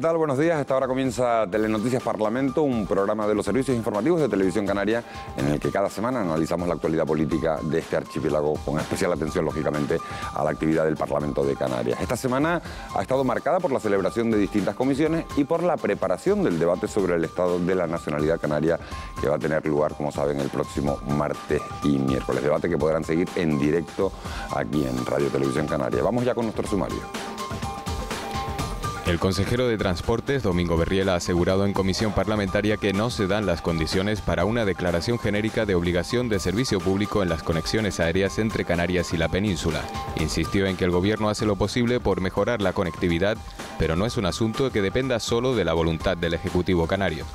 tal? Buenos días. A esta hora comienza Telenoticias Parlamento, un programa de los servicios informativos de Televisión Canaria en el que cada semana analizamos la actualidad política de este archipiélago con especial atención, lógicamente, a la actividad del Parlamento de Canarias. Esta semana ha estado marcada por la celebración de distintas comisiones y por la preparación del debate sobre el estado de la nacionalidad canaria que va a tener lugar, como saben, el próximo martes y miércoles. Debate que podrán seguir en directo aquí en Radio Televisión Canaria. Vamos ya con nuestro sumario. El consejero de Transportes, Domingo Berriel, ha asegurado en comisión parlamentaria que no se dan las condiciones para una declaración genérica de obligación de servicio público en las conexiones aéreas entre Canarias y la península. Insistió en que el gobierno hace lo posible por mejorar la conectividad, pero no es un asunto que dependa solo de la voluntad del Ejecutivo canario.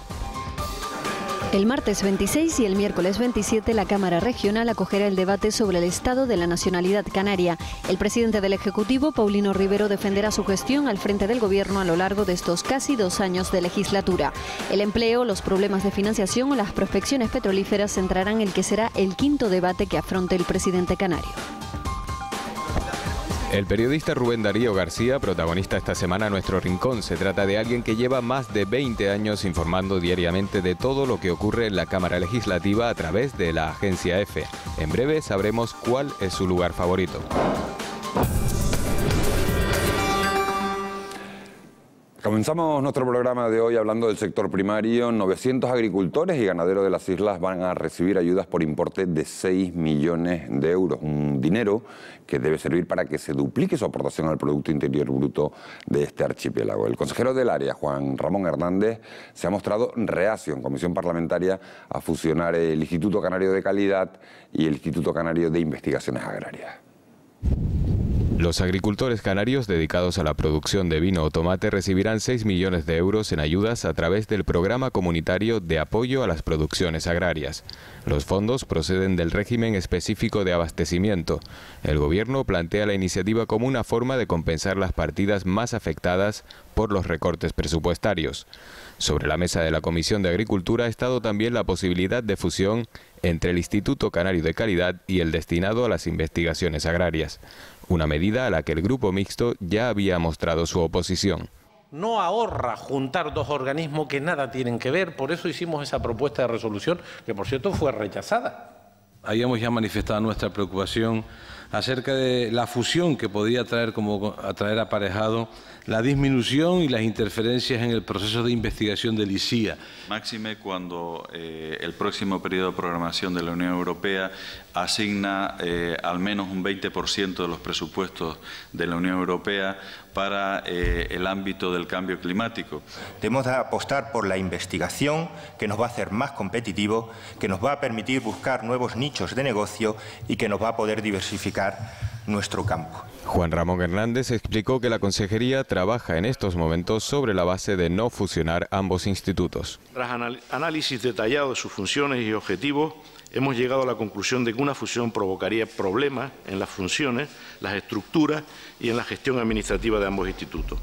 El martes 26 y el miércoles 27 la Cámara Regional acogerá el debate sobre el estado de la nacionalidad canaria. El presidente del Ejecutivo, Paulino Rivero, defenderá su gestión al frente del Gobierno a lo largo de estos casi 2 años de legislatura. El empleo, los problemas de financiación o las prospecciones petrolíferas centrarán el que será el quinto debate que afronte el presidente canario. El periodista Rubén Darío García, protagonista esta semana en Nuestro Rincón. Se trata de alguien que lleva más de 20 años informando diariamente de todo lo que ocurre en la Cámara Legislativa a través de la agencia EFE. En breve sabremos cuál es su lugar favorito. Comenzamos nuestro programa de hoy hablando del sector primario. 900 agricultores y ganaderos de las islas van a recibir ayudas por importe de 6 millones de euros. Un dinero que debe servir para que se duplique su aportación al Producto Interior Bruto de este archipiélago. El consejero del área, Juan Ramón Hernández, se ha mostrado reacio en comisión parlamentaria a fusionar el Instituto Canario de Calidad y el Instituto Canario de Investigaciones Agrarias. Los agricultores canarios dedicados a la producción de vino o tomate recibirán 6 millones de euros en ayudas a través del Programa Comunitario de Apoyo a las Producciones Agrarias. Los fondos proceden del régimen específico de abastecimiento. El Gobierno plantea la iniciativa como una forma de compensar las partidas más afectadas por los recortes presupuestarios. Sobre la mesa de la Comisión de Agricultura ha estado también la posibilidad de fusión entre el Instituto Canario de Calidad y el destinado a las investigaciones agrarias, una medida a la que el Grupo Mixto ya había mostrado su oposición. No ahorra juntar dos organismos que nada tienen que ver, por eso hicimos esa propuesta de resolución, que por cierto fue rechazada. Habíamos ya manifestado nuestra preocupación acerca de la fusión que podría traer aparejado la disminución y las interferencias en el proceso de investigación del ICIA. Máxime cuando el próximo periodo de programación de la Unión Europea asigna al menos un 20% de los presupuestos de la Unión Europea para el ámbito del cambio climático. Debemos de apostar por la investigación que nos va a hacer más competitivos, que nos va a permitir buscar nuevos nichos de negocio y que nos va a poder diversificar nuestro campo. Juan Ramón Hernández explicó que la Consejería trabaja en estos momentos sobre la base de no fusionar ambos institutos. Tras análisis detallado de sus funciones y objetivos, hemos llegado a la conclusión de que una fusión provocaría problemas en las funciones, las estructuras y en la gestión administrativa de ambos institutos.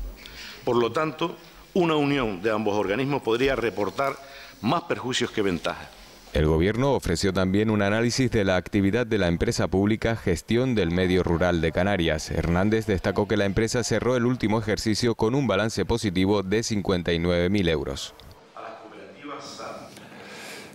Por lo tanto, una unión de ambos organismos podría reportar más perjuicios que ventajas. El Gobierno ofreció también un análisis de la actividad de la empresa pública Gestión del Medio Rural de Canarias. Hernández destacó que la empresa cerró el último ejercicio con un balance positivo de 59.000 euros.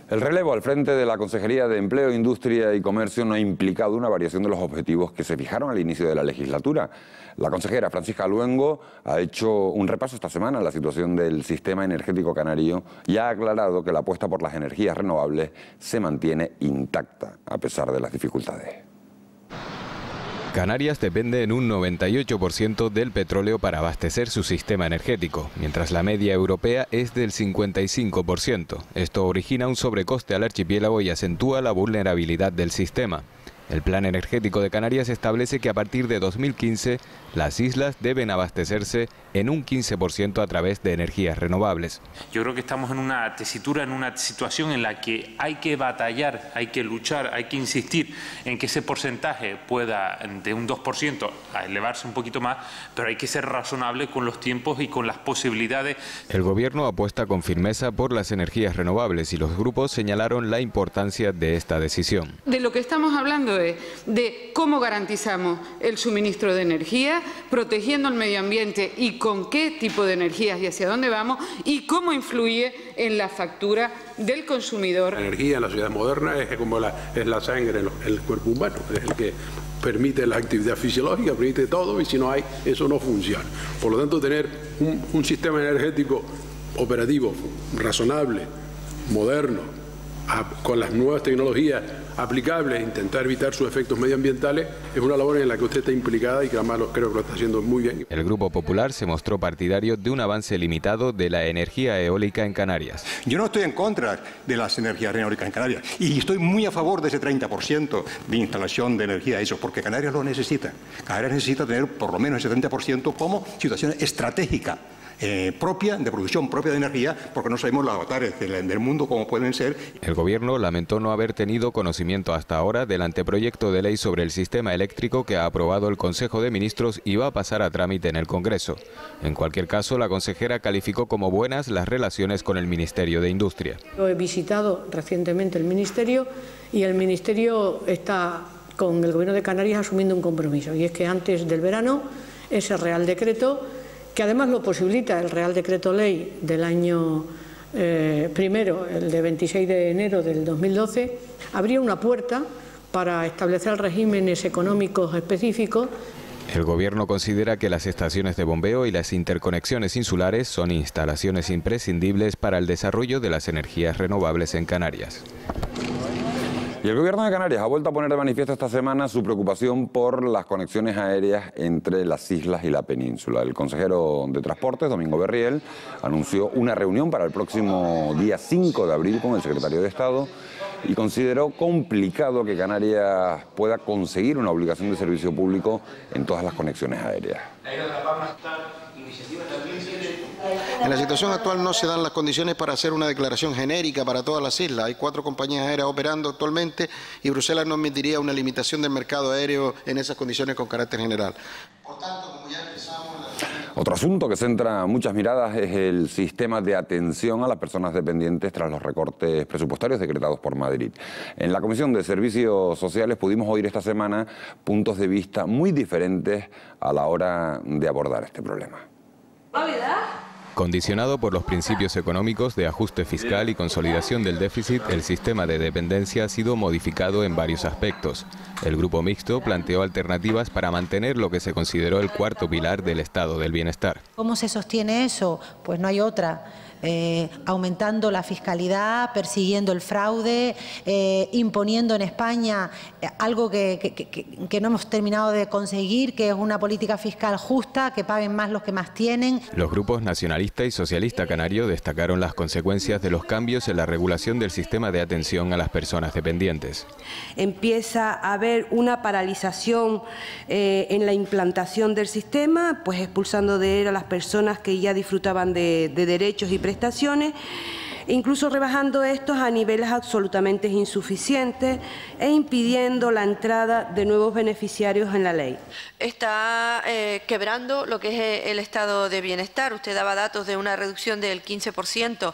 El relevo al frente de la Consejería de Empleo, Industria y Comercio no ha implicado una variación de los objetivos que se fijaron al inicio de la legislatura. La consejera Francisca Luengo ha hecho un repaso esta semana a la situación del sistema energético canario y ha aclarado que la apuesta por las energías renovables se mantiene intacta a pesar de las dificultades. Canarias depende en un 98% del petróleo para abastecer su sistema energético, mientras la media europea es del 55%. Esto origina un sobrecoste al archipiélago y acentúa la vulnerabilidad del sistema. El Plan Energético de Canarias establece que a partir de 2015 las islas deben abastecerse en un 15% a través de energías renovables. Yo creo que estamos en una tesitura, en una situación en la que hay que batallar, hay que luchar, hay que insistir en que ese porcentaje pueda de un 2% a elevarse un poquito más, pero hay que ser razonable con los tiempos y con las posibilidades. El Gobierno apuesta con firmeza por las energías renovables y los grupos señalaron la importancia de esta decisión. De lo que estamos hablando es de cómo garantizamos el suministro de energía, protegiendo el medio ambiente y con qué tipo de energías y hacia dónde vamos y cómo influye en la factura del consumidor. La energía en la sociedad moderna es como es la sangre en el cuerpo humano, es el que permite la actividad fisiológica, permite todo, y si no hay, eso no funciona. Por lo tanto, tener un sistema energético operativo, razonable, moderno, con las nuevas tecnologías aplicables, intentar evitar sus efectos medioambientales, es una labor en la que usted está implicada y que además creo que lo está haciendo muy bien. El Grupo Popular se mostró partidario de un avance limitado de la energía eólica en Canarias. Yo no estoy en contra de las energías eólicas en Canarias y estoy muy a favor de ese 30% de instalación de energía, eso, porque Canarias lo necesita. Canarias necesita tener por lo menos ese 30% como situación estratégica. Propia, de producción propia de energía, porque no sabemos los avatares del mundo cómo pueden ser. El Gobierno lamentó no haber tenido conocimiento hasta ahora del anteproyecto de ley sobre el sistema eléctrico que ha aprobado el Consejo de Ministros y va a pasar a trámite en el Congreso. En cualquier caso, la consejera calificó como buenas las relaciones con el Ministerio de Industria. Yo he visitado recientemente el Ministerio y el Ministerio está con el Gobierno de Canarias asumiendo un compromiso, y es que antes del verano ese Real Decreto, que además lo posibilita el Real Decreto Ley del año primero, el de 26 de enero del 2012, abría una puerta para establecer regímenes económicos específicos. El Gobierno considera que las estaciones de bombeo y las interconexiones insulares son instalaciones imprescindibles para el desarrollo de las energías renovables en Canarias. Y el Gobierno de Canarias ha vuelto a poner de manifiesto esta semana su preocupación por las conexiones aéreas entre las islas y la península. El consejero de Transportes, Domingo Berriel, anunció una reunión para el próximo día 5 de abril con el secretario de Estado y consideró complicado que Canarias pueda conseguir una obligación de servicio público en todas las conexiones aéreas. En la situación actual no se dan las condiciones para hacer una declaración genérica para todas las islas. Hay 4 compañías aéreas operando actualmente y Bruselas no admitiría una limitación del mercado aéreo en esas condiciones con carácter general. Por tanto, como ya empezamos... Otro asunto que centra muchas miradas es el sistema de atención a las personas dependientes tras los recortes presupuestarios decretados por Madrid. En la Comisión de Servicios Sociales pudimos oír esta semana puntos de vista muy diferentes a la hora de abordar este problema. Condicionado por los principios económicos de ajuste fiscal y consolidación del déficit, el sistema de dependencia ha sido modificado en varios aspectos. El Grupo Mixto planteó alternativas para mantener lo que se consideró el cuarto pilar del estado del bienestar. ¿Cómo se sostiene eso? Pues no hay otra. Aumentando la fiscalidad, persiguiendo el fraude, imponiendo en España algo que no hemos terminado de conseguir, que es una política fiscal justa, que paguen más los que más tienen. Los grupos nacionalista y socialista canario destacaron las consecuencias de los cambios en la regulación del sistema de atención a las personas dependientes. Empieza a haber una paralización en la implantación del sistema, pues expulsando de él a las personas que ya disfrutaban de derechos y prestaciones, incluso rebajando estos a niveles absolutamente insuficientes e impidiendo la entrada de nuevos beneficiarios en la ley. Está quebrando lo que es el estado de bienestar. Usted daba datos de una reducción del 15%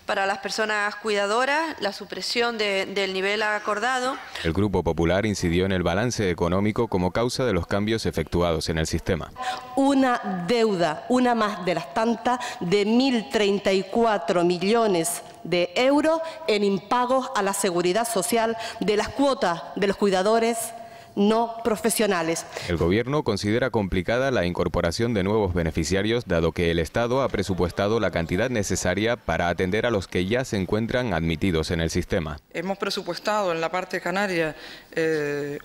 para las personas cuidadoras, la supresión del nivel acordado. El Grupo Popular incidió en el balance económico como causa de los cambios efectuados en el sistema. Una deuda, una más de las tantas, de 1.034 millones de euros en impagos a la seguridad social de las cuotas de los cuidadores no profesionales. El Gobierno considera complicada la incorporación de nuevos beneficiarios, dado que el Estado ha presupuestado la cantidad necesaria para atender a los que ya se encuentran admitidos en el sistema. Hemos presupuestado en la parte canaria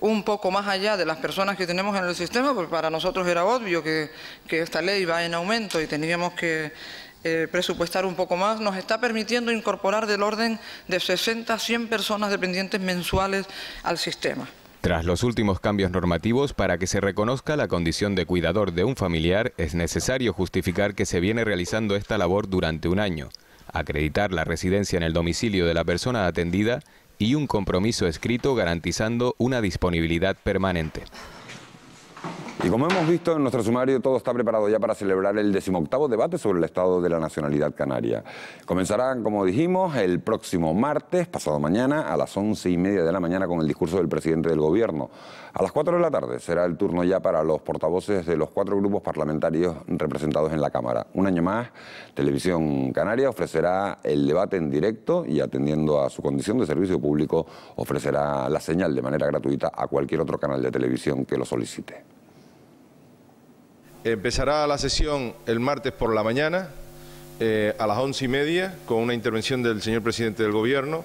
un poco más allá de las personas que tenemos en el sistema, porque para nosotros era obvio que esta ley va en aumento y teníamos que presupuestar un poco más. Nos está permitiendo incorporar del orden de 60 a 100 personas dependientes mensuales al sistema. Tras los últimos cambios normativos, para que se reconozca la condición de cuidador de un familiar, es necesario justificar que se viene realizando esta labor durante un año, acreditar la residencia en el domicilio de la persona atendida y un compromiso escrito garantizando una disponibilidad permanente. Y como hemos visto en nuestro sumario, todo está preparado ya para celebrar el 18º debate sobre el estado de la nacionalidad canaria. Comenzarán, como dijimos, el próximo martes, pasado mañana, a las 11:30 de la mañana con el discurso del presidente del Gobierno. A las 4 de la tarde será el turno ya para los portavoces de los 4 grupos parlamentarios representados en la Cámara. Un año más, Televisión Canaria ofrecerá el debate en directo y, atendiendo a su condición de servicio público, ofrecerá la señal de manera gratuita a cualquier otro canal de televisión que lo solicite. Empezará la sesión el martes por la mañana a las 11:30 con una intervención del señor presidente del Gobierno.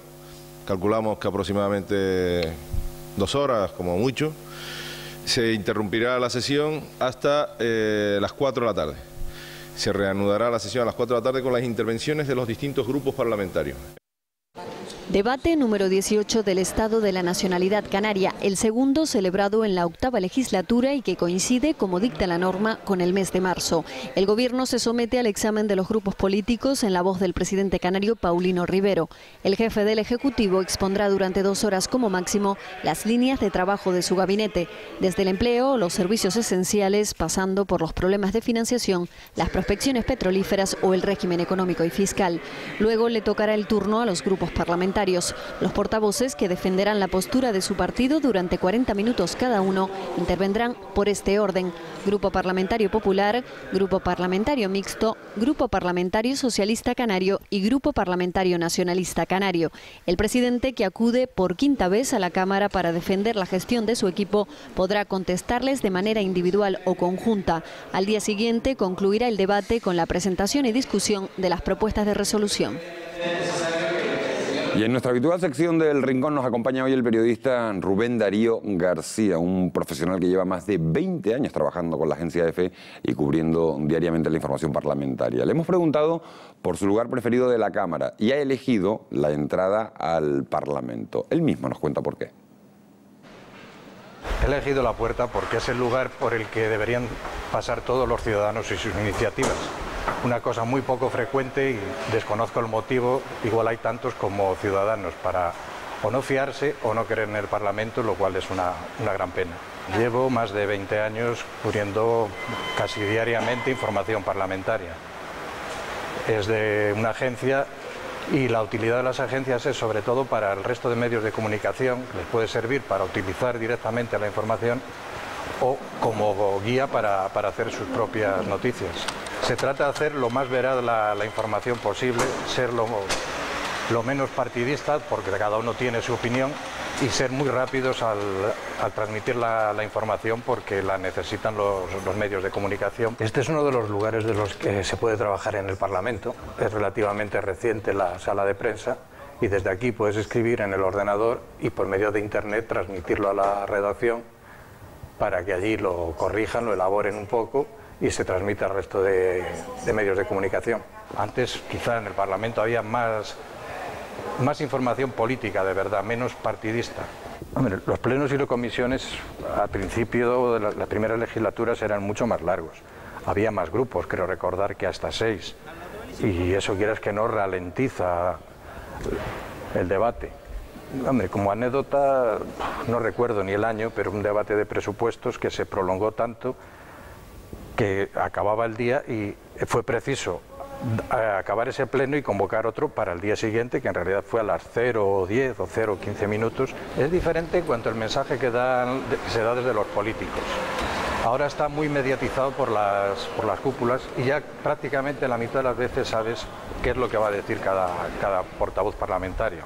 Calculamos que aproximadamente 2 horas como mucho. Se interrumpirá la sesión hasta las 4 de la tarde. Se reanudará la sesión a las 4 de la tarde con las intervenciones de los distintos grupos parlamentarios. Debate número 18 del Estado de la Nacionalidad Canaria, el segundo celebrado en la 8ª legislatura y que coincide, como dicta la norma, con el mes de marzo. El Gobierno se somete al examen de los grupos políticos en la voz del presidente canario Paulino Rivero. El jefe del Ejecutivo expondrá durante 2 horas como máximo las líneas de trabajo de su gabinete, desde el empleo, los servicios esenciales, pasando por los problemas de financiación, las prospecciones petrolíferas o el régimen económico y fiscal. Luego le tocará el turno a los grupos parlamentarios. Los portavoces, que defenderán la postura de su partido durante 40 minutos cada uno, intervendrán por este orden: Grupo Parlamentario Popular, Grupo Parlamentario Mixto, Grupo Parlamentario Socialista Canario y Grupo Parlamentario Nacionalista Canario. El presidente, que acude por 5ª vez a la Cámara para defender la gestión de su equipo, podrá contestarles de manera individual o conjunta. Al día siguiente concluirá el debate con la presentación y discusión de las propuestas de resolución. Y en nuestra habitual sección del Rincón nos acompaña hoy el periodista Rubén Darío García, un profesional que lleva más de 20 años trabajando con la agencia EFE y cubriendo diariamente la información parlamentaria. Le hemos preguntado por su lugar preferido de la Cámara y ha elegido la entrada al Parlamento. Él mismo nos cuenta por qué. He elegido la puerta porque es el lugar por el que deberían pasar todos los ciudadanos y sus iniciativas. Una cosa muy poco frecuente y desconozco el motivo, igual hay tantos como ciudadanos para o no fiarse o no creer en el Parlamento, lo cual es una gran pena. Llevo más de 20 años cubriendo casi diariamente información parlamentaria. Es de una agencia y la utilidad de las agencias es sobre todo para el resto de medios de comunicación, les puede servir para utilizar directamente la información o como guía para hacer sus propias noticias. Se trata de hacer lo más veraz la información posible, ser lo menos partidista, porque cada uno tiene su opinión, y ser muy rápidos al transmitir la información porque la necesitan los medios de comunicación. Este es uno de los lugares de los que se puede trabajar en el Parlamento. Es relativamente reciente la sala de prensa y desde aquí puedes escribir en el ordenador y por medio de Internet transmitirlo a la redacción para que allí lo corrijan, lo elaboren un poco y se transmite al resto de medios de comunicación. Antes quizá en el Parlamento había más información política de verdad, menos partidista. Hombre, los plenos y las comisiones al principio de las primeras legislaturas eran mucho más largos. Había más grupos, creo recordar que hasta 6. Y eso, quieras que no, ralentiza el debate. Hombre, como anécdota, no recuerdo ni el año, pero un debate de presupuestos que se prolongó tanto que acababa el día y fue preciso acabar ese pleno y convocar otro para el día siguiente, que en realidad fue a las 0:10 o 0:15 minutos. Es diferente en cuanto al mensaje que se da desde los políticos. Ahora está muy mediatizado por las cúpulas y ya prácticamente la mitad de las veces sabes qué es lo que va a decir cada portavoz parlamentario.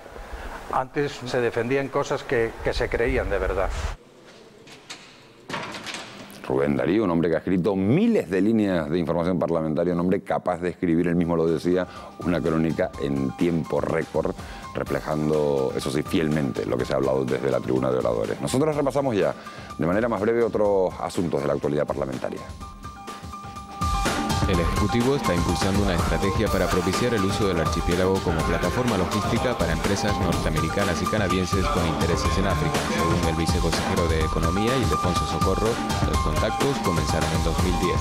Antes se defendían cosas que se creían de verdad. Rubén Darío, un hombre que ha escrito miles de líneas de información parlamentaria, un hombre capaz de escribir, él mismo lo decía, una crónica en tiempo récord, reflejando, eso sí, fielmente lo que se ha hablado desde la tribuna de oradores. Nosotros repasamos ya, de manera más breve, otros asuntos de la actualidad parlamentaria. El Ejecutivo está impulsando una estrategia para propiciar el uso del archipiélago como plataforma logística para empresas norteamericanas y canadienses con intereses en África. Según el viceconsejero de Economía, Ildefonso Socorro, los contactos comenzaron en 2010.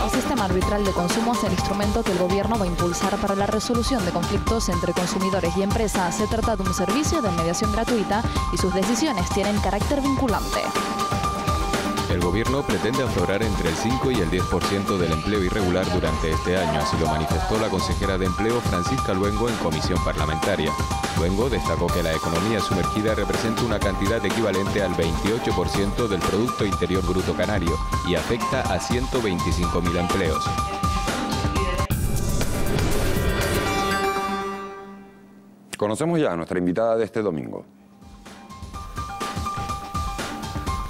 El sistema arbitral de consumo es el instrumento que el Gobierno va a impulsar para la resolución de conflictos entre consumidores y empresas. Se trata de un servicio de mediación gratuita y sus decisiones tienen carácter vinculante. El gobierno pretende aflorar entre el 5 y el 10% del empleo irregular durante este año, así lo manifestó la consejera de Empleo Francisca Luengo en comisión parlamentaria. Luengo destacó que la economía sumergida representa una cantidad equivalente al 28% del Producto Interior Bruto canario y afecta a 125.000 empleos. Conocemos ya a nuestra invitada de este domingo.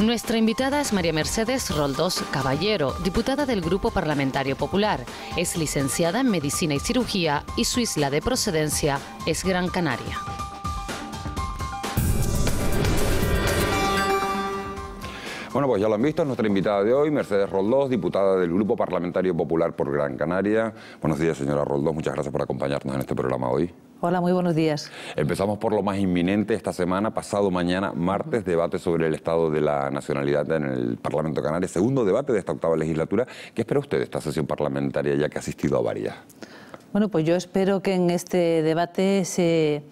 Nuestra invitada es María Mercedes Roldós Caballero, diputada del Grupo Parlamentario Popular. Es licenciada en Medicina y Cirugía y su isla de procedencia es Gran Canaria. Bueno, pues ya lo han visto, es nuestra invitada de hoy, Mercedes Roldós, diputada del Grupo Parlamentario Popular por Gran Canaria. Buenos días, señora Roldós, muchas gracias por acompañarnos en este programa hoy. Hola, muy buenos días. Empezamos por lo más inminente esta semana, pasado mañana, martes, debate sobre el estado de la nacionalidad en el Parlamento de Canarias, segundo debate de esta octava legislatura. ¿Qué espera usted de esta sesión parlamentaria, ya que ha asistido a varias? Bueno, pues yo espero que en este debate se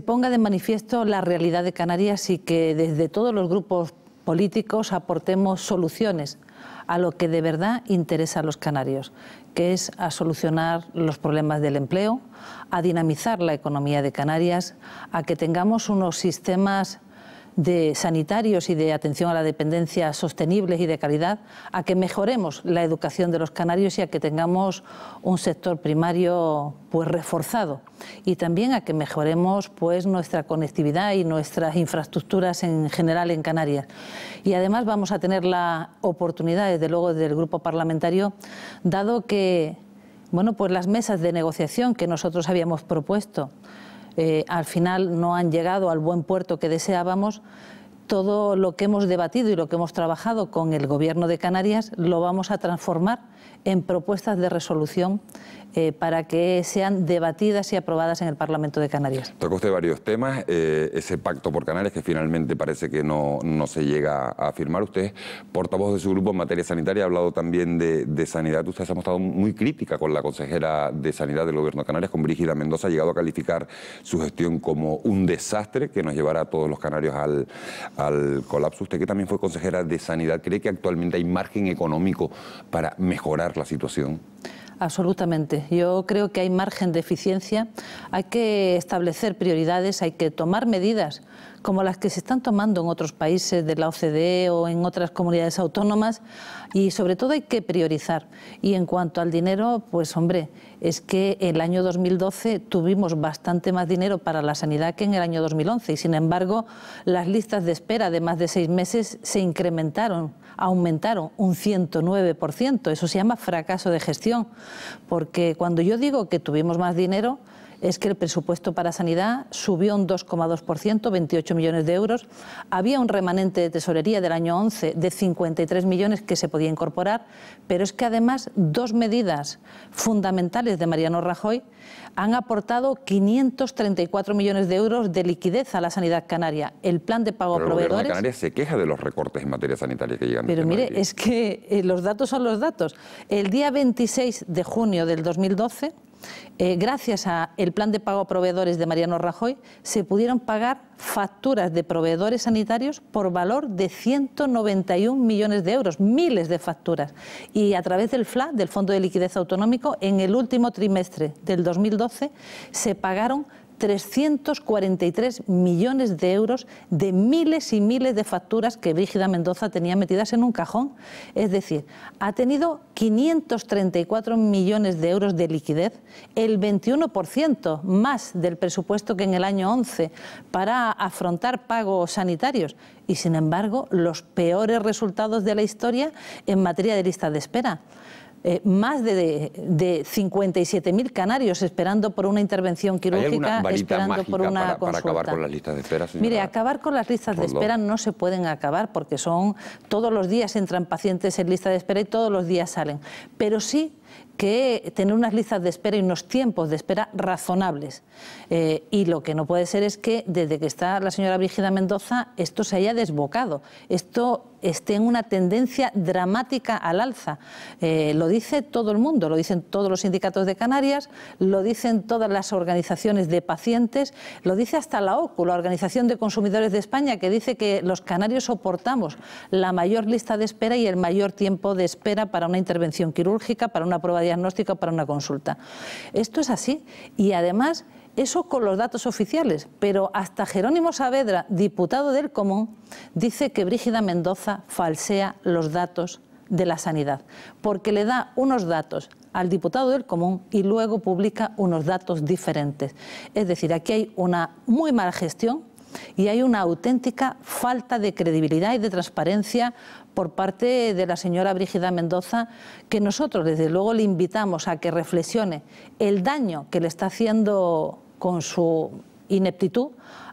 ponga de manifiesto la realidad de Canarias y que desde todos los grupos políticos aportemos soluciones a lo que de verdad interesa a los canarios, que es a solucionar los problemas del empleo, a dinamizar la economía de Canarias, a que tengamos unos sistemas de sanitarios y de atención a la dependencia sostenibles y de calidad, a que mejoremos la educación de los canarios y a que tengamos un sector primario pues reforzado, y también a que mejoremos pues nuestra conectividad y nuestras infraestructuras en general en Canarias. Y además vamos a tener la oportunidad, desde luego, del grupo parlamentario, dado que bueno, pues las mesas de negociación que nosotros habíamos propuesto al final no han llegado al buen puerto que deseábamos. Todo lo que hemos debatido y lo que hemos trabajado con el Gobierno de Canarias lo vamos a transformar en propuestas de resolución para que sean debatidas y aprobadas en el Parlamento de Canarias. Toca usted varios temas, ese pacto por Canarias que finalmente parece que no se llega a firmar. Usted es portavoz de su grupo en materia sanitaria, ha hablado también de sanidad. Usted se ha mostrado muy crítica con la consejera de Sanidad del Gobierno de Canarias, con Brígida Mendoza, ha llegado a calificar su gestión como un desastre que nos llevará a todos los canarios al colapso. Usted, que también fue consejera de Sanidad, ¿cree que actualmente hay margen económico para mejorar la situación? Absolutamente. Yo creo que hay margen de eficiencia, hay que establecer prioridades, hay que tomar medidas como las que se están tomando en otros países de la OCDE o en otras comunidades autónomas, y sobre todo hay que priorizar. Y en cuanto al dinero, pues hombre, es que el año 2012 tuvimos bastante más dinero para la sanidad que en el año 2011 y sin embargo las listas de espera de más de 6 meses se incrementaron, aumentaron un 109%. Eso se llama fracaso de gestión, porque cuando yo digo que tuvimos más dinero es que el presupuesto para sanidad subió un 2,2%, 28 millones de euros. Había un remanente de tesorería del año 11 de 53 millones que se podía incorporar, pero es que además 2 medidas fundamentales de Mariano Rajoy han aportado 534 millones de euros de liquidez a la sanidad canaria. El plan de pago a proveedores... El Gobierno de Canarias se queja de los recortes en materia sanitaria que llegan. Pero mire, es que los datos son los datos. El día 26 de junio del 2012... gracias al plan de pago a proveedores de Mariano Rajoy, se pudieron pagar facturas de proveedores sanitarios por valor de 191 millones de euros, miles de facturas. Y a través del FLA, del Fondo de Liquidez Autonómico, en el último trimestre del 2012 se pagaron 343 millones de euros de miles y miles de facturas que Brígida Mendoza tenía metidas en un cajón. Es decir, ha tenido 534 millones de euros de liquidez, el 21% más del presupuesto que en el año 11 para afrontar pagos sanitarios. Y sin embargo, los peores resultados de la historia en materia de listas de espera. Más de 57.000 canarios esperando por una intervención quirúrgica, esperando por una consulta. Para acabar con las listas de espera, señora? Mire, acabar con las listas de espera no se pueden acabar porque todos los días entran pacientes en lista de espera y todos los días salen. Pero sí que tener unas listas de espera y unos tiempos de espera razonables. Y lo que no puede ser es que desde que está la señora Brígida Mendoza esto se haya desbocado, esto esté en una tendencia dramática al alza. Lo dice todo el mundo, lo dicen todos los sindicatos de Canarias, lo dicen todas las organizaciones de pacientes, lo dice hasta la OCU, la Organización de Consumidores de España, que dice que los canarios soportamos la mayor lista de espera y el mayor tiempo de espera para una intervención quirúrgica, para una prueba diagnóstica, para una consulta. Esto es así y además eso con los datos oficiales, pero hasta Jerónimo Saavedra, diputado del Común, dice que Brígida Mendoza falsea los datos de la sanidad, porque le da unos datos al diputado del Común y luego publica unos datos diferentes. Es decir, aquí hay una muy mala gestión y hay una auténtica falta de credibilidad y de transparencia por parte de la señora Brígida Mendoza, que nosotros desde luego le invitamos a que reflexione el daño que le está haciendo con su ineptitud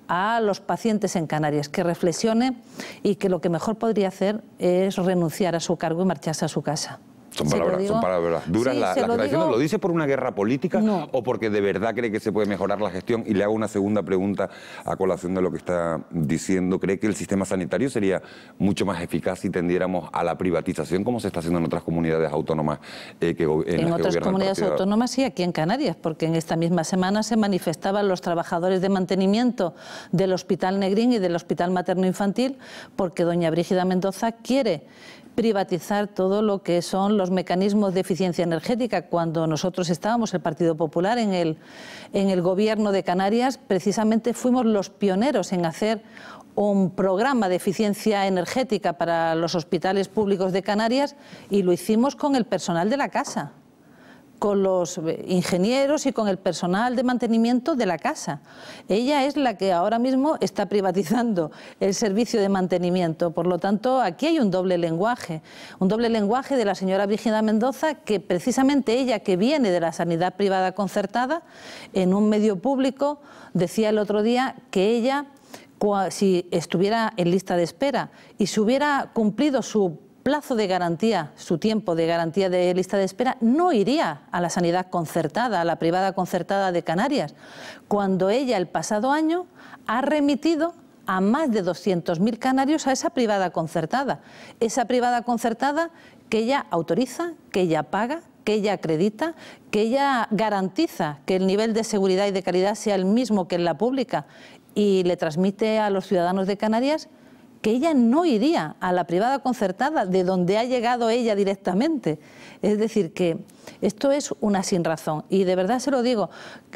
a los pacientes en Canarias, que reflexione y que lo que mejor podría hacer es renunciar a su cargo y marcharse a su casa. Son palabras duras. Sí, las declaraciones. ¿Lo dice por una guerra política o porque de verdad cree que se puede mejorar la gestión? Y le hago una segunda pregunta a colación de lo que está diciendo. ¿Cree que el sistema sanitario sería mucho más eficaz si tendiéramos a la privatización, como se está haciendo en otras comunidades autónomas? En otras comunidades autónomas y aquí en Canarias, porque en esta misma semana se manifestaban los trabajadores de mantenimiento del Hospital Negrín y del Hospital Materno Infantil, porque doña Brígida Mendoza quiere privatizar todo lo que son los mecanismos de eficiencia energética. Cuando nosotros estábamos, el Partido Popular, en el gobierno de Canarias, precisamente fuimos los pioneros en hacer un programa de eficiencia energética para los hospitales públicos de Canarias y lo hicimos con el personal de la casa, con los ingenieros y con el personal de mantenimiento de la casa. Ella es la que ahora mismo está privatizando el servicio de mantenimiento. Por lo tanto, aquí hay un doble lenguaje de la señora Brígida Mendoza, que precisamente ella, que viene de la sanidad privada concertada, en un medio público decía el otro día que ella, si estuviera en lista de espera y si hubiera cumplido su plazo de garantía, su tiempo de garantía de lista de espera, no iría a la sanidad concertada, a la privada concertada de Canarias, cuando ella el pasado año ha remitido a más de 200.000 canarios a esa privada concertada. Esa privada concertada que ella autoriza, que ella paga, que ella acredita, que ella garantiza que el nivel de seguridad y de calidad sea el mismo que en la pública y le transmite a los ciudadanos de Canarias que ella no iría a la privada concertada, de donde ha llegado ella directamente. Es decir, que esto es una sinrazón. Y de verdad se lo digo,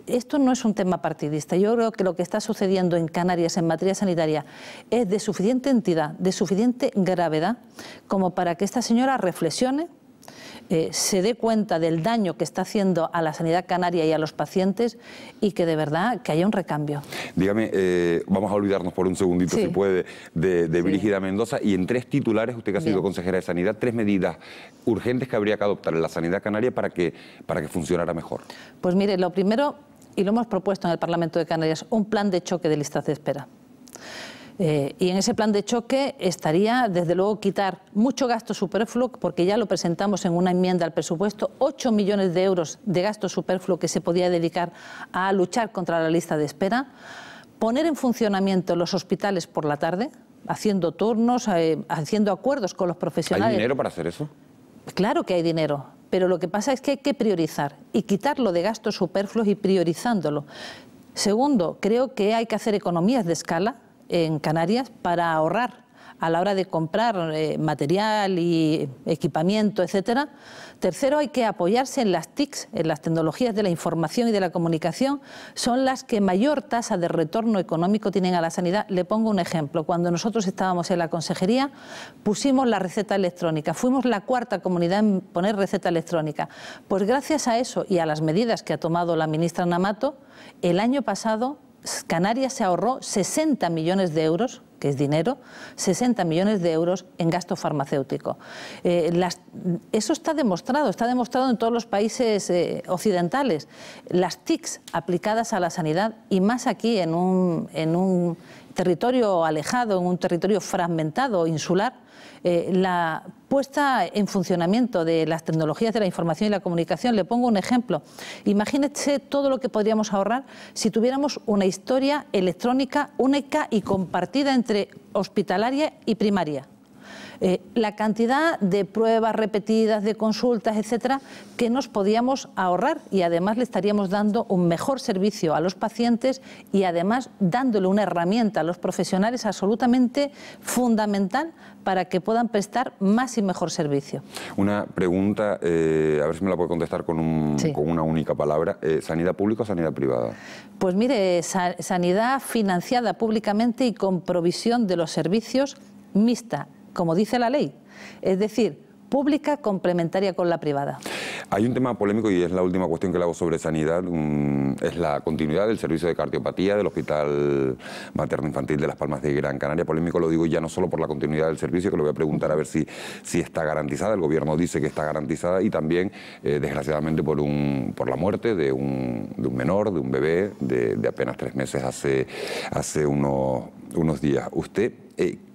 esto no es un tema partidista. Yo creo que lo que está sucediendo en Canarias en materia sanitaria es de suficiente entidad, de suficiente gravedad, como para que esta señora reflexione, se dé cuenta del daño que está haciendo a la sanidad canaria y a los pacientes y que de verdad que haya un recambio. Dígame, vamos a olvidarnos por un segundito, si puede, de Brígida Mendoza, y en 3 titulares, usted que ha sido consejera de Sanidad, 3 medidas urgentes que habría que adoptar en la sanidad canaria para que funcionara mejor. Pues mire, lo primero, y lo hemos propuesto en el Parlamento de Canarias, un plan de choque de listas de espera. Y en ese plan de choque estaría, desde luego, quitar mucho gasto superfluo, porque ya lo presentamos en una enmienda al presupuesto, 8 millones de euros de gasto superfluo que se podía dedicar a luchar contra la lista de espera, poner en funcionamiento los hospitales por la tarde, haciendo turnos, haciendo acuerdos con los profesionales. ¿Hay dinero para hacer eso? Claro que hay dinero, pero lo que pasa es que hay que priorizar y quitarlo de gastos superfluos y priorizándolo. Segundo, creo que hay que hacer economías de escala en Canarias para ahorrar a la hora de comprar material y equipamiento, etcétera. Tercero, hay que apoyarse en las TICs, en las tecnologías de la información y de la comunicación, son las que mayor tasa de retorno económico tienen a la sanidad. Le pongo un ejemplo. Cuando nosotros estábamos en la consejería, pusimos la receta electrónica. Fuimos la 4ª comunidad en poner receta electrónica. Pues gracias a eso y a las medidas que ha tomado la ministra Ana Mato, el año pasado Canarias se ahorró 60 millones de euros, que es dinero, 60 millones de euros en gasto farmacéutico. Eso está demostrado en todos los países occidentales. Las TICs aplicadas a la sanidad, y más aquí en un territorio alejado, en un territorio fragmentado, insular, la puesta en funcionamiento de las tecnologías de la información y la comunicación. Le pongo un ejemplo. Imagínese todo lo que podríamos ahorrar si tuviéramos una historia electrónica única y compartida entre hospitalaria y primaria. La cantidad de pruebas repetidas, de consultas, etcétera, que nos podíamos ahorrar, y además le estaríamos dando un mejor servicio a los pacientes y además dándole una herramienta a los profesionales absolutamente fundamental para que puedan prestar más y mejor servicio. Una pregunta, a ver si me la puede contestar con una única palabra. ¿Sanidad pública o sanidad privada? Pues mire, sanidad financiada públicamente y con provisión de los servicios mixta, como dice la ley, es decir, pública complementaria con la privada. Hay un tema polémico y es la última cuestión que le hago sobre sanidad, es la continuidad del servicio de cardiopatía del Hospital Materno Infantil de Las Palmas de Gran Canaria. Polémico lo digo ya no solo por la continuidad del servicio, que le voy a preguntar a ver si está garantizada. El Gobierno dice que está garantizada, y también, desgraciadamente, por la muerte de un menor, de un bebé de apenas 3 meses hace unos días. ¿Usted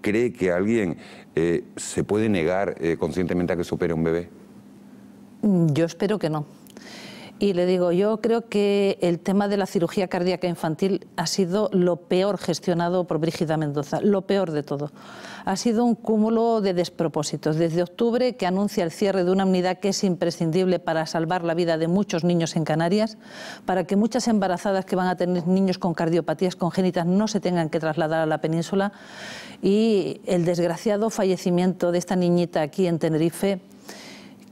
cree que alguien se puede negar conscientemente a que se opere un bebé? Yo espero que no. Y le digo, yo creo que el tema de la cirugía cardíaca infantil ha sido lo peor gestionado por Brígida Mendoza, lo peor de todo. Ha sido un cúmulo de despropósitos. Desde octubre, que anuncia el cierre de una unidad que es imprescindible para salvar la vida de muchos niños en Canarias, para que muchas embarazadas que van a tener niños con cardiopatías congénitas no se tengan que trasladar a la península, y el desgraciado fallecimiento de esta niñita aquí en Tenerife,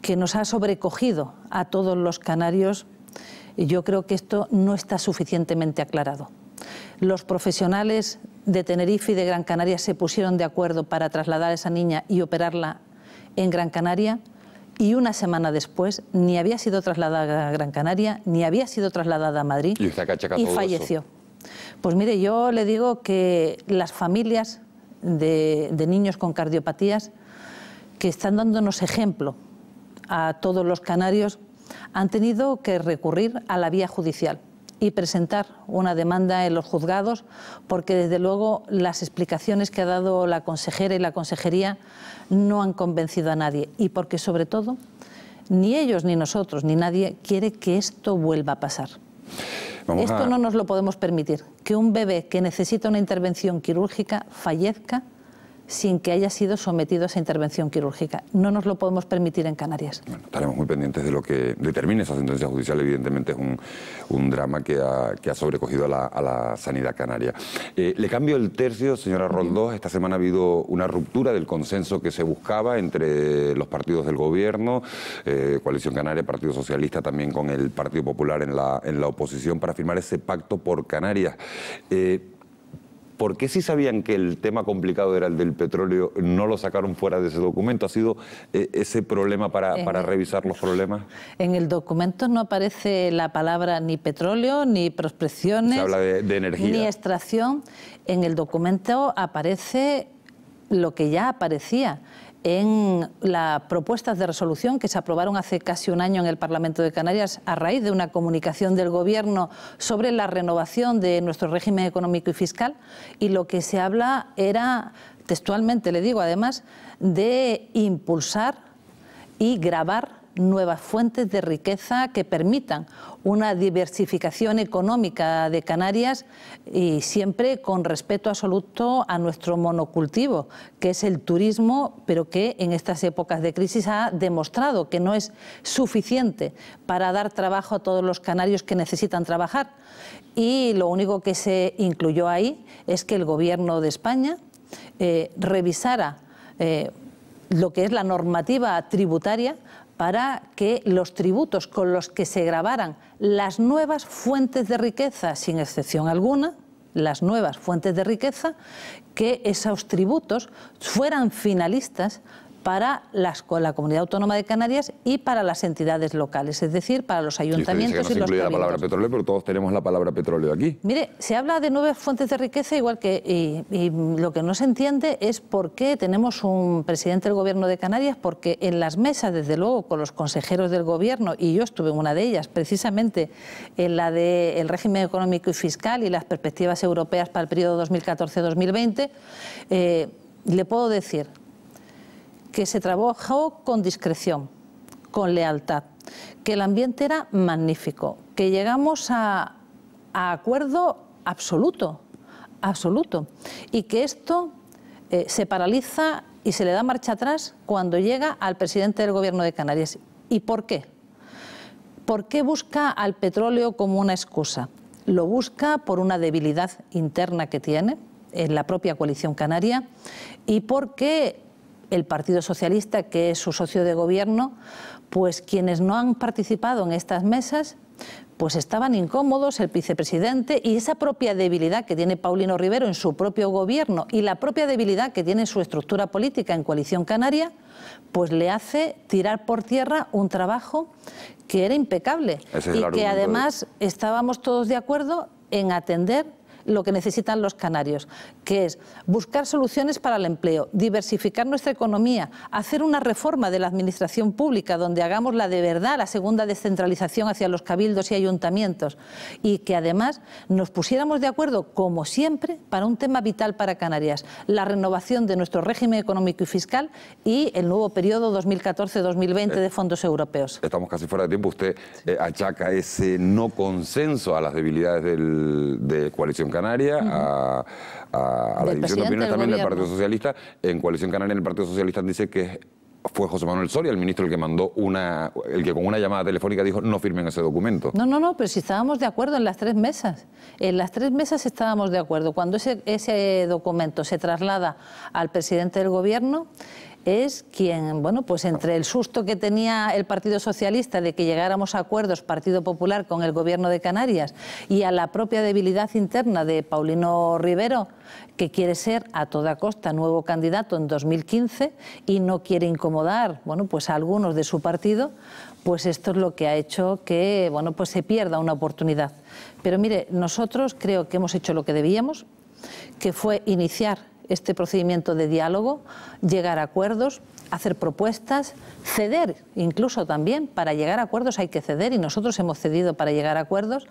que nos ha sobrecogido a todos los canarios. Y yo creo que esto no está suficientemente aclarado. Los profesionales de Tenerife y de Gran Canaria se pusieron de acuerdo para trasladar a esa niña y operarla en Gran Canaria, y una semana después ni había sido trasladada a Gran Canaria, ni había sido trasladada a Madrid, y falleció. Pues mire, yo le digo que las familias de niños con cardiopatías, que están dándonos ejemplo a todos los canarios, han tenido que recurrir a la vía judicial y presentar una demanda en los juzgados, porque desde luego las explicaciones que ha dado la consejera y la consejería no han convencido a nadie, y porque sobre todo ni ellos, ni nosotros, ni nadie quiere que esto vuelva a pasar. Esto no nos lo podemos permitir, que un bebé que necesita una intervención quirúrgica fallezca sin que haya sido sometido a esa intervención quirúrgica. No nos lo podemos permitir en Canarias. Bueno, estaremos muy pendientes de lo que determine esa sentencia judicial. Evidentemente es un drama que ha sobrecogido a la sanidad canaria. Le cambio el tercio, señora Roldós. Esta semana ha habido una ruptura del consenso que se buscaba entre los partidos del Gobierno, Coalición Canaria, Partido Socialista, también con el Partido Popular en la oposición, para firmar ese pacto por Canarias. ¿Por qué, si sabían que el tema complicado era el del petróleo, no lo sacaron fuera de ese documento? ¿Ha sido ese problema para revisar los problemas? En el documento no aparece la palabra ni petróleo, ni prospecciones, se habla de energía, ni extracción. En el documento aparece lo que ya aparecía en las propuestas de resolución que se aprobaron hace casi un año en el Parlamento de Canarias, a raíz de una comunicación del Gobierno sobre la renovación de nuestro régimen económico y fiscal, y lo que se habla era, textualmente le digo además, de impulsar y gravar nuevas fuentes de riqueza que permitan una diversificación económica de Canarias, y siempre con respeto absoluto a nuestro monocultivo, que es el turismo, pero que en estas épocas de crisis ha demostrado que no es suficiente para dar trabajo a todos los canarios que necesitan trabajar. Y lo único que se incluyó ahí es que el Gobierno de España revisara lo que es la normativa tributaria, para que los tributos con los que se gravaran las nuevas fuentes de riqueza, sin excepción alguna, las nuevas fuentes de riqueza, que esos tributos fueran finalistas para la Comunidad Autónoma de Canarias y para las entidades locales, es decir, para los ayuntamientos y los cabildos. La palabra petróleo, pero todos tenemos la palabra petróleo aquí. Mire, se habla de nuevas fuentes de riqueza, igual que y lo que no se entiende es por qué tenemos un presidente del Gobierno de Canarias, porque en las mesas, desde luego, con los consejeros del Gobierno, y yo estuve en una de ellas, precisamente en la del régimen económico y fiscal y las perspectivas europeas para el periodo 2014-2020, le puedo decir que se trabajó con discreción, con lealtad, que el ambiente era magnífico, que llegamos a acuerdo absoluto, y que esto se paraliza y se le da marcha atrás cuando llega al presidente del Gobierno de Canarias. ¿Y por qué? ¿Por qué busca al petróleo como una excusa? Lo busca por una debilidad interna que tiene en la propia coalición canaria y porque el Partido Socialista, que es su socio de gobierno, pues quienes no han participado en estas mesas, pues estaban incómodos, el vicepresidente, y esa propia debilidad que tiene Paulino Rivero en su propio gobierno y la propia debilidad que tiene su estructura política en Coalición Canaria, pues le hace tirar por tierra un trabajo que era impecable y que además estábamos todos de acuerdo en atender lo que necesitan los canarios, que es buscar soluciones para el empleo, diversificar nuestra economía, hacer una reforma de la administración pública donde hagamos la de verdad, la segunda descentralización hacia los cabildos y ayuntamientos, y que además nos pusiéramos de acuerdo, como siempre, para un tema vital para Canarias, la renovación de nuestro régimen económico y fiscal y el nuevo periodo 2014-2020 de fondos europeos. Estamos casi fuera de tiempo. Usted achaca ese no consenso a las debilidades de Coalición Canaria, a la división de opiniones también del Partido Socialista. En Coalición Canaria, en el Partido Socialista dice que fue José Manuel Soria, el ministro, el que mandó el que con una llamada telefónica dijo no firmen ese documento. No, pero si estábamos de acuerdo en las 3 mesas. En las 3 mesas estábamos de acuerdo. Cuando ese documento se traslada al presidente del Gobierno, es quien, bueno, pues entre el susto que tenía el Partido Socialista de que llegáramos a acuerdos Partido Popular con el Gobierno de Canarias y a la propia debilidad interna de Paulino Rivero, que quiere ser a toda costa nuevo candidato en 2015 y no quiere incomodar, bueno, pues a algunos de su partido, pues esto es lo que ha hecho que, bueno, pues se pierda una oportunidad. Pero mire, nosotros creo que hemos hecho lo que debíamos, que fue iniciar este procedimiento de diálogo, llegar a acuerdos, hacer propuestas, ceder incluso también. Para llegar a acuerdos hay que ceder y nosotros hemos cedido para llegar a acuerdos,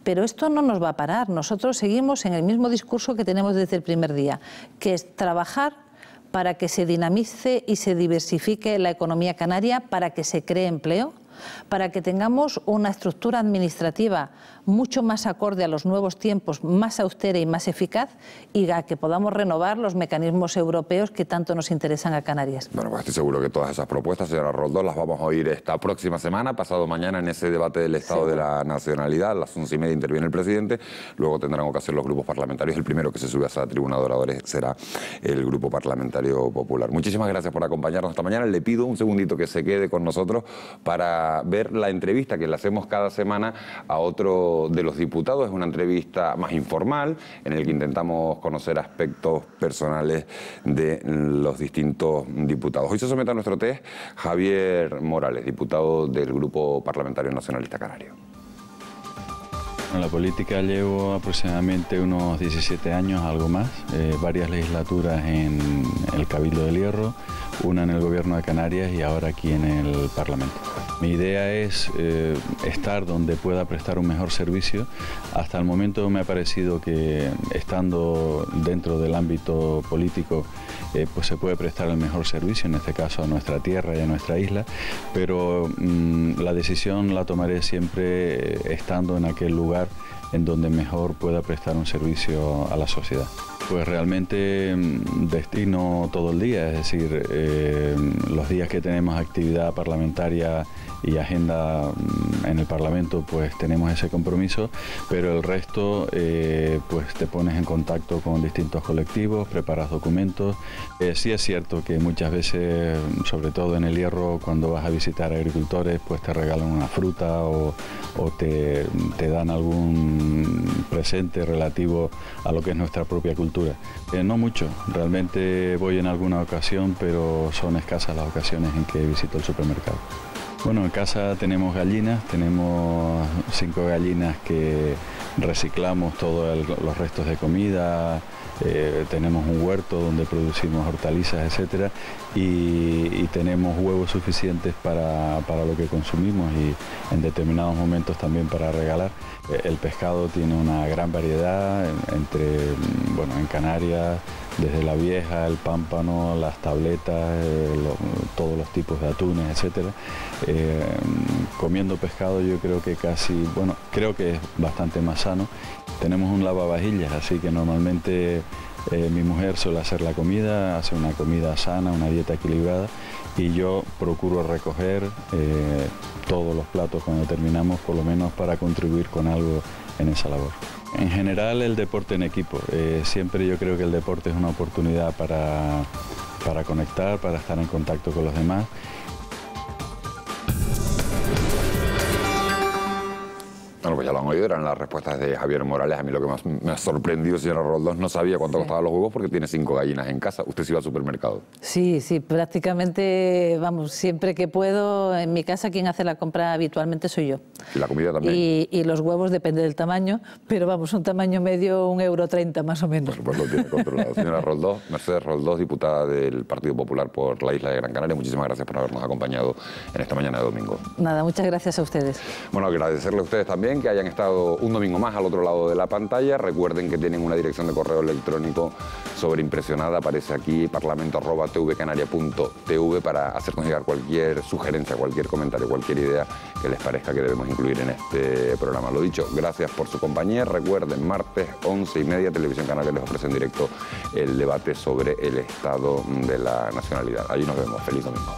pero esto no nos va a parar. Nosotros seguimos en el mismo discurso que tenemos desde el primer día, que es trabajar para que se dinamice y se diversifique la economía canaria, para que se cree empleo, para que tengamos una estructura administrativa mucho más acorde a los nuevos tiempos, más austera y más eficaz, y a que podamos renovar los mecanismos europeos que tanto nos interesan a Canarias. Bueno, pues estoy seguro que todas esas propuestas, señora Roldós, las vamos a oír esta próxima semana, pasado mañana, en ese debate del Estado de la Nacionalidad. A las 11:30 interviene el presidente, luego tendrán ocasión los grupos parlamentarios. El primero que se sube a esa tribuna de oradores será el Grupo Parlamentario Popular. Muchísimas gracias por acompañarnos esta mañana. Le pido un segundito que se quede con nosotros para ver la entrevista que le hacemos cada semana a otro de los diputados. Es una entrevista más informal en el que intentamos conocer aspectos personales de los distintos diputados. Hoy se somete a nuestro test Javier Morales, diputado del Grupo Parlamentario Nacionalista Canario. En la política llevo aproximadamente unos 17 años, algo más, varias legislaturas en el Cabildo del Hierro, una en el Gobierno de Canarias y ahora aquí en el Parlamento. Mi idea es estar donde pueda prestar un mejor servicio. Hasta el momento me ha parecido que estando dentro del ámbito político pues se puede prestar el mejor servicio, en este caso a nuestra tierra y a nuestra isla, pero la decisión la tomaré siempre estando en aquel lugar en donde mejor pueda prestar un servicio a la sociedad. Pues realmente destino todo el día, es decir, los días que tenemos actividad parlamentaria y agenda en el Parlamento, pues tenemos ese compromiso, pero el resto pues te pones en contacto con distintos colectivos, preparas documentos. Sí es cierto que muchas veces, sobre todo en el Hierro, cuando vas a visitar agricultores, pues te regalan una fruta o te dan algún presente relativo a lo que es nuestra propia cultura. No mucho, realmente voy en alguna ocasión, pero son escasas las ocasiones en que visito el supermercado. Bueno, en casa tenemos gallinas, tenemos 5 gallinas que reciclamos todos los restos de comida, tenemos un huerto donde producimos hortalizas, etcétera, y tenemos huevos suficientes para lo que consumimos y en determinados momentos también para regalar. El pescado tiene una gran variedad en Canarias desde la vieja, el pámpano, las tabletas, todos los tipos de atunes, etcétera. Comiendo pescado yo creo que creo que es bastante más sano. Tenemos un lavavajillas, así que normalmente mi mujer suele hacer la comida, hace una comida sana, una dieta equilibrada, y yo procuro recoger todos los platos cuando terminamos, por lo menos para contribuir con algo en esa labor. En general, el deporte en equipo. Siempre yo creo que el deporte es una oportunidad para conectar, para estar en contacto con los demás. Bueno, pues ya lo han oído, eran las respuestas de Javier Morales. A mí lo que más me ha sorprendido, señora Roldós, no sabía cuánto costaban los huevos porque tiene 5 gallinas en casa. ¿Usted sí va al supermercado? Sí, prácticamente, vamos, siempre que puedo, en mi casa quien hace la compra habitualmente soy yo. ¿Y la comida también? Y los huevos depende del tamaño, pero vamos, un tamaño medio, €1,30 más o menos. Pues lo tiene controlado. Señora Roldós, Mercedes Roldós, diputada del Partido Popular por la isla de Gran Canaria, muchísimas gracias por habernos acompañado en esta mañana de domingo. Nada, muchas gracias a ustedes. Bueno, agradecerle a ustedes también que hayan estado un domingo más al otro lado de la pantalla. Recuerden que tienen una dirección de correo electrónico sobreimpresionada, aparece aquí, parlamento@tvcanaria.tv, para hacernos llegar cualquier sugerencia, cualquier comentario, cualquier idea que les parezca que debemos incluir en este programa. Lo dicho, gracias por su compañía. Recuerden, martes 11:30, Televisión Canaria les ofrece en directo el debate sobre el estado de la nacionalidad. Allí nos vemos. Feliz domingo.